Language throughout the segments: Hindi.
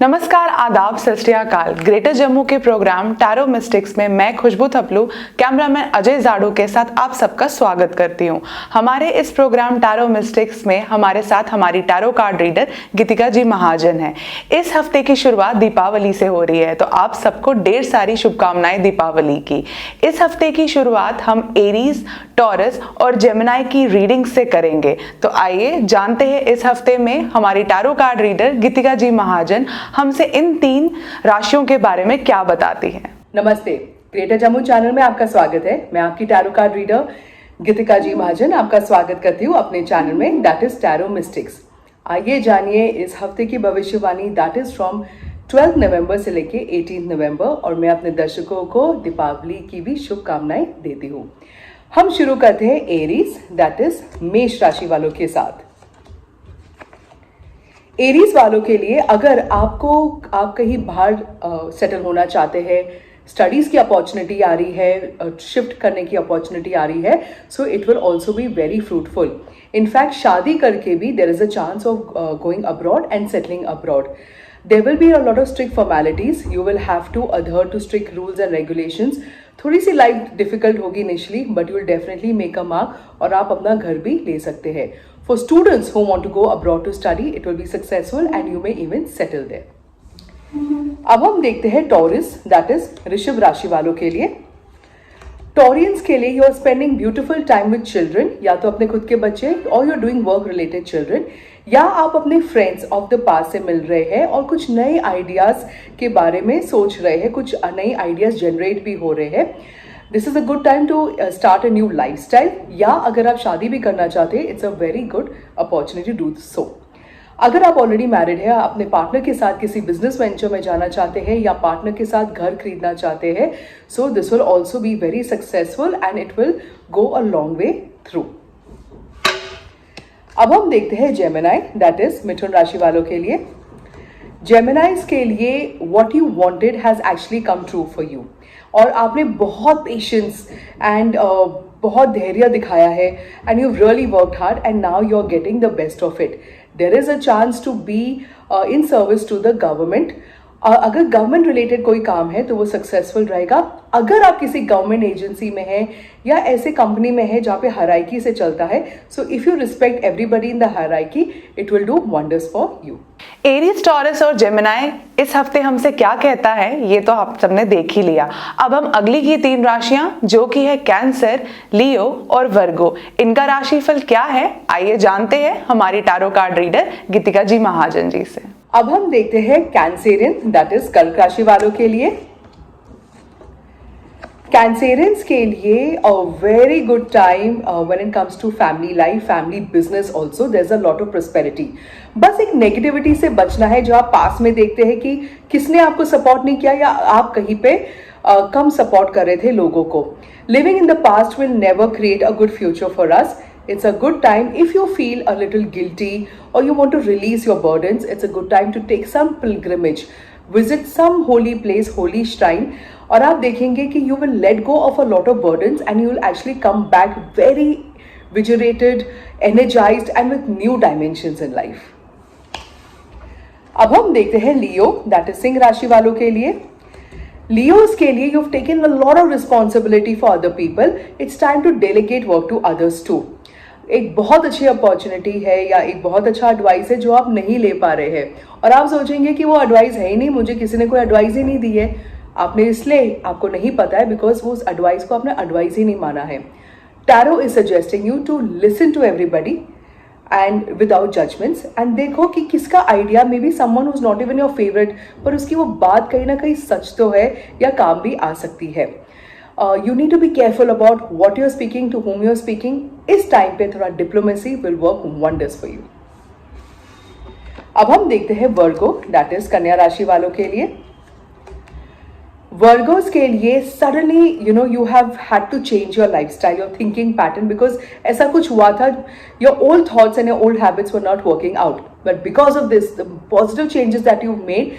नमस्कार, आदाब, सत श्री अकाल। ग्रेटर जम्मू के प्रोग्राम टैरो मिस्टिक्स में मैं खुशबू थपलू कैमरामैन अजय जाड़ू के साथ आप सबका स्वागत करती हूं। हमारे इस प्रोग्राम टैरो मिस्टिक्स में हमारे साथ हमारी टैरो कार्ड रीडर गीतिका जी महाजन है। इस हफ्ते की शुरुआत दीपावली से हो रही है, तो आप सबको ढेर सारी शुभकामनाएं दीपावली की। इस हफ्ते की शुरुआत हम एरीज, टॉरस और जेमिनी की रीडिंग से करेंगे। तो आइए जानते हैं इस हफ्ते में हमारी टैरो कार्ड रीडर गीतिका जी महाजन हमसे इन 3 राशियों के बारे में क्या बताती हैं। नमस्ते, ग्रेटर जम्मू चैनल में आपका स्वागत है। मैं आपकी टैरो कार्ड रीडर गीतिका जी महाजन आपका स्वागत करती हूँ अपने चैनल में, दैट इज टैरो मिस्टिक्स। आइए जानिए इस हफ्ते की भविष्यवाणी, दैट इज फ्रॉम 12 नवंबर से लेके 18 नवंबर, और मैं अपने दर्शकों को दीपावली की भी शुभकामनाएं देती हूँ। हम शुरू करते हैं एरीज, दैट इज मेष राशि वालों के साथ। एरीज वालों के लिए अगर आप कहीं बाहर सेटल होना चाहते हैं, स्टडीज की अपॉर्चुनिटी आ रही है, शिफ्ट करने की अपॉर्चुनिटी आ रही है, so it will also be very fruitful. In fact शादी करके भी there is a chance of going abroad and settling abroad. There will be a lot of strict formalities. You will have to adhere to strict rules and regulations. थोड़ी सी लाइफ डिफिकल्ट होगी initially, but you will definitely make a mark और आप अपना घर भी ले सकते हैं। For students who want to go abroad to study, it will be successful and you may even settle there. अब हम देखते हैं टॉरस, दैट इज ऋषभ राशि वालों के लिए। टॉरियंस के लिए you are spending beautiful time with children, या तो अपने खुद के बच्चे, और you are doing work related children, या आप अपने फ्रेंड्स ऑफ द पास्ट से मिल रहे हैं और कुछ नए आइडियाज के बारे में सोच रहे हैं, कुछ नए आइडियाज जनरेट भी हो रहे हैं। This is a good time to start a new lifestyle, या अगर आप शादी भी करना चाहते हैं, it's a very good opportunity to do so. अगर आप ऑलरेडी मैरिड है, अपने पार्टनर के साथ किसी बिजनेस वेंचर में जाना चाहते हैं या पार्टनर के साथ घर खरीदना चाहते हैं, so this will also be very successful and it will go a long way through. अब हम देखते हैं जेमिनी, दैट इज मिथुन राशि वालों के लिए। जेमिनाइज के लिए what you wanted has actually come true for you, और आपने बहुत पेशेंस एंड बहुत धैर्य दिखाया है, and you really worked hard and now you are getting the best of it. There is a chance to be in service to the government. अगर गवर्नमेंट रिलेटेड कोई काम है तो वो सक्सेसफुल रहेगा। अगर आप किसी गवर्नमेंट एजेंसी में हैं या ऐसे कंपनी में है जहाँ पे हायरार्की से चलता है, so if you respect everybody in the hierarchy, it will do wonders for you. Aries, taurus और जेमिनी इस हफ्ते हमसे क्या कहता है, ये तो आप सबने देख ही लिया। अब हम अगली की 3 राशियां, जो कि है कैंसर, लियो और वर्गो, इनका राशिफल क्या है, आइए जानते हैं हमारी टैरो कार्ड रीडर गीतिका जी महाजन जी से। अब हम देखते हैं कैंसेरियन, दैट इज कर्क राशि वालों के लिए। कैंसेरियंस के लिए a very good time when it comes to family life, family business also, there is a lot of prosperity. बस एक नेगेटिविटी से बचना है, जो आप पास में देखते हैं कि किसने आपको सपोर्ट नहीं किया या आप कहीं पे कम सपोर्ट कर रहे थे लोगों को। Living in the past will never create a good future for us. It's a good time if you feel a little guilty or you want to release your burdens. It's a good time to take some pilgrimage, visit some holy place, holy shrine, और आप देखेंगे कि you will let go of a lot of burdens and you will actually come back very vigilated, energized and with new dimensions in life. अब हम देखते हैं लियो, that is सिंह राशि वालों के लिए। Leos के लिए you've taken a lot of responsibility for other people. It's time to delegate work to others too. एक बहुत अच्छी अपॉर्चुनिटी है या एक बहुत अच्छा एडवाइस है जो आप नहीं ले पा रहे हैं, और आप सोचेंगे कि वो एडवाइस है ही नहीं, मुझे किसी ने कोई एडवाइस ही नहीं दी है। आपने इसलिए आपको नहीं पता है बिकॉज वो उस एडवाइस को आपने एडवाइस ही नहीं माना है। Tarot is suggesting you to listen to everybody and without judgments, and देखो कि किसका idea, maybe someone who is not even your favourite, पर उसकी वो बात कहीं ना कहीं सच तो है या काम भी आ सकती है। You need to be careful about what you're speaking, to whom you're speaking. इस टाइम पे थोड़ा diplomacy will work wonders for you. अब हम देखते हैं वर्गो, दैट इज कन्या राशि वालों के लिए। वर्गोस के लिए suddenly you have had to change your lifestyle, your thinking pattern, because ऐसा कुछ हुआ था, your old thoughts and your old habits were not working out, but because of this, the positive changes that you've made,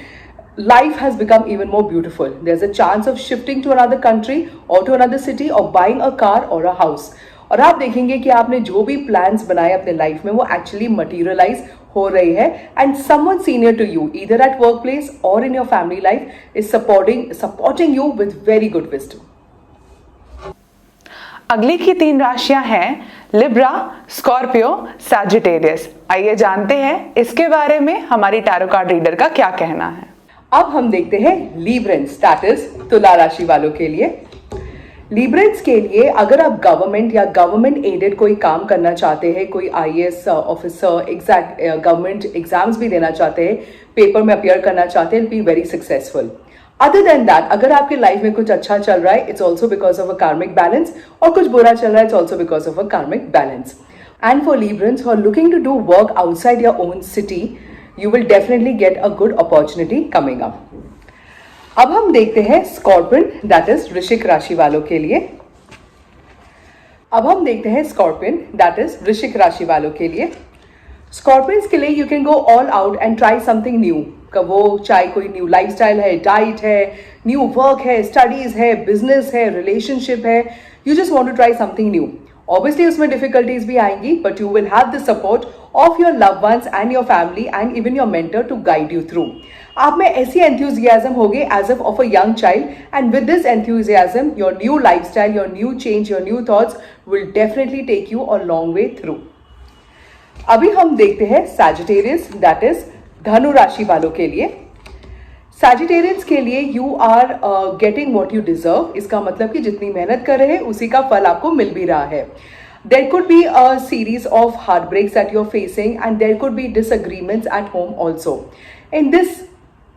life has become even more beautiful. There's a chance of shifting to another country or to another city or buying a car or a house. और आप देखेंगे कि आपने जो भी प्लान्स बनाए अपने लाइफ में वो एक्चुअली मटीरियलाइज हो रही है and someone senior to you either at work place और in your family life is supporting you with very good wisdom. अगली की 3 राशियां हैं लिब्रा, स्कॉर्पियो, सैजिटेरियस। आइए जानते हैं इसके बारे में हमारी टैरो कार्ड रीडर का क्या कहना है। अब हम देखते हैं लीब्रेंस, दैट इज तुला राशि वालों के लिए। लीब्रेंस के लिए अगर आप गवर्नमेंट या गवर्नमेंट एडेड कोई काम करना चाहते हैं, कोई IAS officer, exact government exams भी देना चाहते हैं, पेपर में अपियर करना चाहते हैं, be very successful. Other than that, अगर आपके लाइफ में कुछ अच्छा चल रहा है, it's also because of a karmic balance, और कुछ बुरा चल रहा है, it's also because of a karmic balance. And for Librans who are looking to do work outside your own city, you will definitely get a good opportunity coming up. अब हम देखते हैं स्कॉर्पियन, दैट इज वृश्चिक राशि वालों के लिए। अब हम देखते हैं स्कॉर्पियन, दैट इज वृश्चिक राशि वालों के लिए। स्कॉर्पियंस के लिए you can go all out and try something new. वो चाहे कोई न्यू लाइफस्टाइल है, डाइट है, न्यू वर्क है, स्टडीज है, बिजनेस है, रिलेशनशिप है, you just want to try something new. Obviously उसमें डिफिकल्टीज भी आएंगी, but you will have the support of your love ones and your family and even your mentor to guide you through. आप में ऐसी एंथुजियाज्म होगी as of a young child, and with this enthusiasm your new lifestyle, your new change, your new thoughts will definitely take you a long way through. अभी हम देखते हैं सैजिटेरियस, दैट इज धनु राशि वालों के लिए। सैजिटेरियंस के लिए you are getting what you deserve. इसका मतलब कि जितनी मेहनत कर रहे हैं उसी का फल आपको मिल भी रहा है। There could be a series of heartbreaks that you're facing and there could be disagreements at home also. In this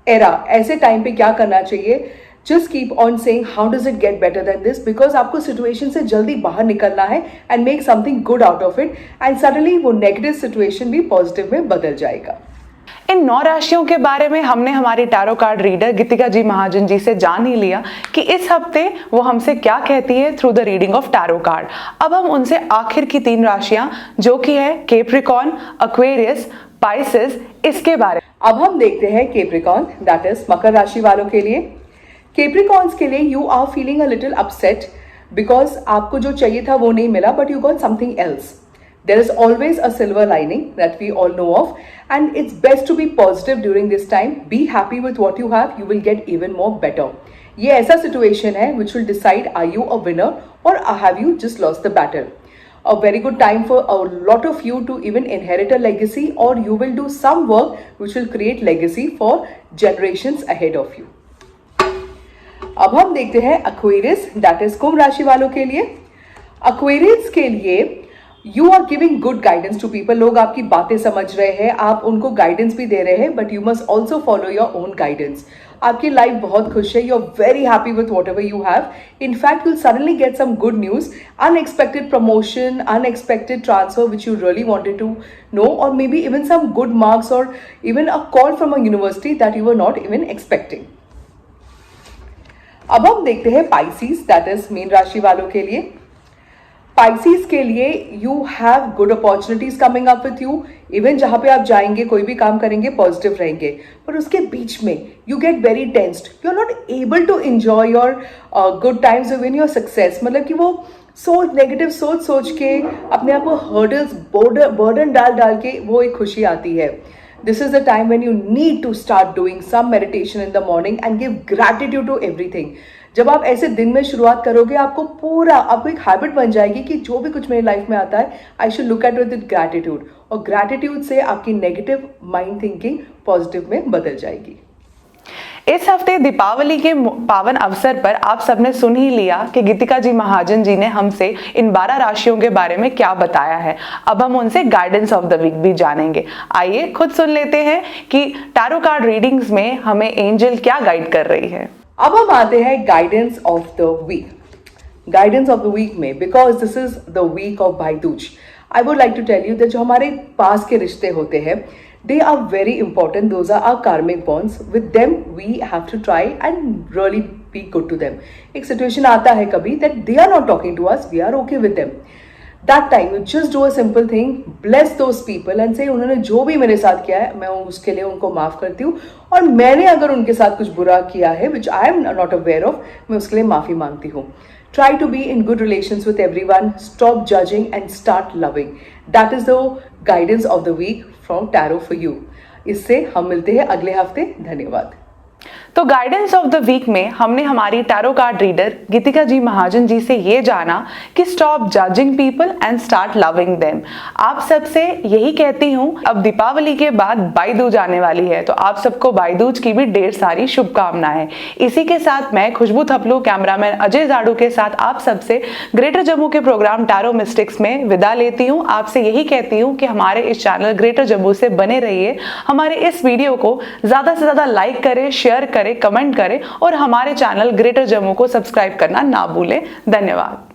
era, ऐसे टाइम पे क्या करना चाहिए? Just keep on saying how does it get better than this, because आपको सिचुएशन से जल्दी बाहर निकलना है and make something good out of it, and suddenly वो नेगेटिव सिचुएशन भी पॉजिटिव में बदल जाएगा। इन 9 राशियों के बारे में हमने हमारी टैरो कार्ड रीडर गीतिका जी महाजन जी से जान ही लिया कि इस हफ्ते वो हमसे क्या कहती है through the reading of tarot card. अब हम उनसे आखिर की 3 राशियां जो कि है कैप्रिकॉर्न, एक्वेरियस, पाइसेस, इसके बारे में। अब हम देखते हैं कैप्रिकॉर्न, दैट इज मकर राशि वालों के लिए। कैप्रिकॉर्न्स के लिए you are feeling a little upset because आपको जो चाहिए था वो नहीं मिला, but you got something else. There is always a silver lining that we all know of, and it's best to be positive during this time. Be happy with what you have, you will get even more better. ये ऐसा situation है which will decide are you a winner or have you just lost the battle. A very good time for a lot of you to even inherit a legacy, or you will do some work which will create legacy for generations ahead of you. अब हम देखते हैं Aquarius, that is कुंभ राशि वालों के लिए। Aquarius के लिए you are giving good guidance to people. लोग आपकी बातें समझ रहे हैं, आप उनको गाइडेंस भी दे रहे हैं, but you must also follow your own guidance. आपकी लाइफ बहुत खुश है, you are very happy with whatever you have. In fact you suddenly get some good news, unexpected promotion, unexpected transfer which you really wanted to know, और maybe even some good marks और even a call from a university that you were not even expecting. अब हम देखते हैं पाइसेस, दैट इज मीन राशि वालों के लिए। पाइसेस के लिए you have good opportunities coming up with you. Even जहां पे आप जाएंगे, कोई भी काम करेंगे, पॉजिटिव रहेंगे, पर उसके बीच में you get very tensed, you are not able to enjoy your good times win your success. मतलब कि वो नेगेटिव सोच के अपने आप को हर्डल्स, बर्डन डाल के वो एक खुशी आती है। This is the time when you need to start doing some meditation in the morning and give gratitude to everything. जब आप ऐसे दिन में शुरुआत करोगे, आपको एक हैबिट बन जाएगी कि जो भी कुछ मेरी लाइफ में आता है, I should look at with gratitude, और ग्रैटिट्यूड से आपकी नेगेटिव माइंड थिंकिंग पॉजिटिव में बदल जाएगी। इस हफ्ते दीपावली के पावन अवसर पर आप सबने सुन ही लिया कि गीतिका जी महाजन जी ने हमसे इन 12 राशियों के बारे में क्या बताया है। अब हम उनसे गाइडेंस ऑफ द वीक भी जानेंगे। आइए खुद सुन लेते हैं कि टैरो कार्ड रीडिंग्स में हमें एंजल क्या गाइड कर रही है। अब हम आते हैं guidance of the week. Guidance of the week में, because this is the week of Bhai Dooj, I would like to tell you that जो हमारे पास के रिश्ते होते हैं, they are very important. Those are our karmic bonds. With them we have to try and really be good to them. एक situation आता है कभी that they are not talking to us, we are okay with them. That time you just do a simple thing, bless those people and say उन्होंने जो भी मेरे साथ किया है मैं उसके लिए उनको माफ करती हूँ, और मैंने अगर उनके साथ कुछ बुरा किया है which I am not aware of, मैं उसके लिए माफी मांगती हूँ। Try to be in good relations with everyone. Stop judging and start loving. That is the guidance of the week from Tarot for you. इससे हम मिलते हैं अगले हफ्ते. धन्यवाद. तो गाइडेंस ऑफ द वीक में हमने हमारी टैरो कार्ड रीडर गीतिका जी महाजन जी से ये जाना कि stop judging people and start loving them. आप सबसे यही कहती हूँ, अब दीपावली के बाद भाई दूज आने वाली है, तो आप सबको भाई दूज की भी ढेर सारी शुभकामनाएं। इसी के साथ मैं खुशबू थपलू कैमरामैन अजय जाड़ू के साथ आप सबसे ग्रेटर जम्मू के प्रोग्राम टैरो मिस्टिक्स में विदा लेती हूँ। आपसे यही कहती हूँ कि हमारे इस चैनल ग्रेटर जम्मू से बने रहिए, हमारे इस वीडियो को ज्यादा से ज्यादा लाइक करें, शेयर करें, कमेंट करें और हमारे चैनल ग्रेटर जम्मू को सब्सक्राइब करना ना भूलें। धन्यवाद।